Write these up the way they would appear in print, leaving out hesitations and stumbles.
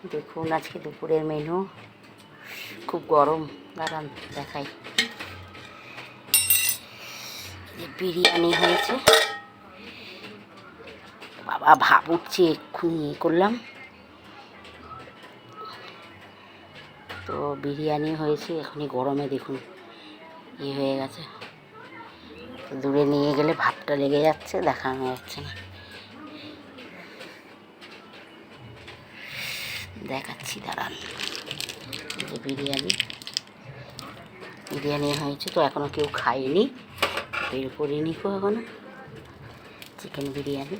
দেখুন আজকে দুপুরের মেনু। খুব গরম, দাঁড়ান দেখাই। বিরিয়ানি হয়েছে, বাবা ভাব উঠছে, এক্ষুনি করলাম। তো বিরিয়ানি হয়েছে, এখনই গরমে দেখুন হয়ে গেছে। দূরে নিয়ে গেলে ভাতটা লেগে যাচ্ছে, দেখানো যাচ্ছে না। দেখাচ্ছি দাঁড়ান। যে বিরিয়ানি হয়েছে, তো এখনও কেউ খায়নি, বের করিনি কেউ এখনো। চিকেন বিরিয়ানি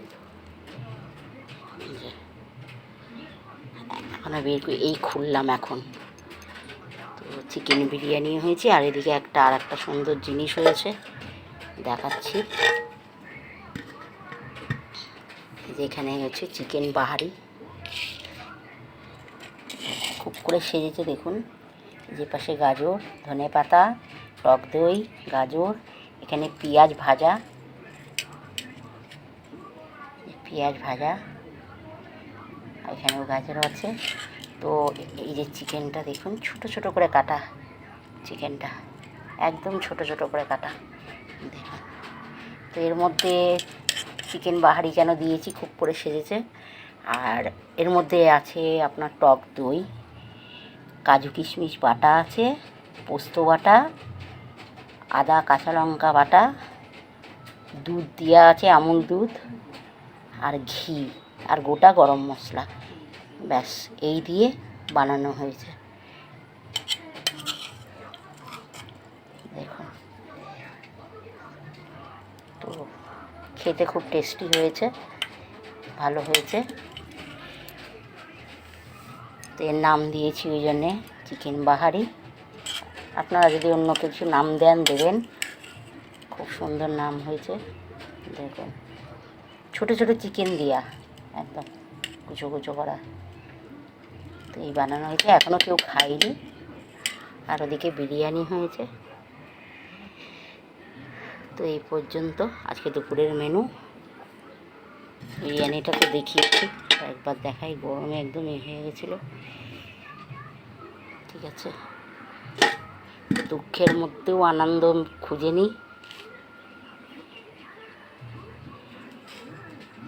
এখনও বের করে এই খুললাম এখন। তো চিকেন বিরিয়ানি হয়েছে, আর এদিকে আর একটা সুন্দর জিনিস হয়েছে, দেখাচ্ছি। যেখানে হচ্ছে চিকেন বাহারি, খুব করে সেজেছে দেখুন। যে পাশে গাজর, ধনেপাতা, টক দই, গাজর, এখানে পেঁয়াজ ভাজা, এখানেও গাজর আছে। তো এই যে চিকেনটা দেখুন, ছোট ছোট করে কাটা, চিকেনটা একদম ছোট ছোট করে কাটা দেখুন। তো এর মধ্যে চিকেন বাহারি কেন দিয়েছি, খুব করে সেজেছে। আর এর মধ্যে আছে আপনার টক দই, কাজু কিশমিশ বাটা আছে, পোস্ত বাটা, আদা কাঁচা লঙ্কা বাটা, দুধ দেওয়া আছে, আমুল দুধ, আর ঘি, আর গোটা গরম মশলা। ব্যাস এই দিয়ে বানানো হয়েছে দেখুন। তো খেতে খুব টেস্টি হয়েছে, ভালো হয়েছে। তো এর নাম দিয়েছি ওই জন্যে চিকেন বাহারি। আপনারা যদি অন্য কিছু নাম দেবেন। খুব সুন্দর নাম হয়েছে দেখুন। ছোট ছোট চিকেন দিয়া একদম কুচো কুচো করা। তো এই বানানো হয়েছে, এখনও কেউ খায়নি। আর ওদিকে বিরিয়ানি হয়েছে। তো এই পর্যন্ত আজকে দুপুরের মেনু। বিরিয়ানিটা তো দেখিয়েছি, একবার দেখাই। গরমে একদম হয়ে গেছিলো। ঠিক আছে, দুঃখের মধ্যেও আনন্দ খুঁজে নিই।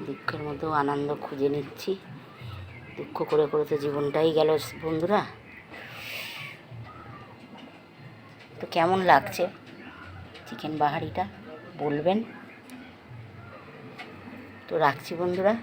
দুঃখের মধ্যেও আনন্দ খুঁজে নিচ্ছি। দুঃখ করে করে তো জীবনটাই গেল বন্ধুরা। তো কেমন লাগছে চিকেন বাহারিটা বলবেন। তো রাখছি বন্ধুরা।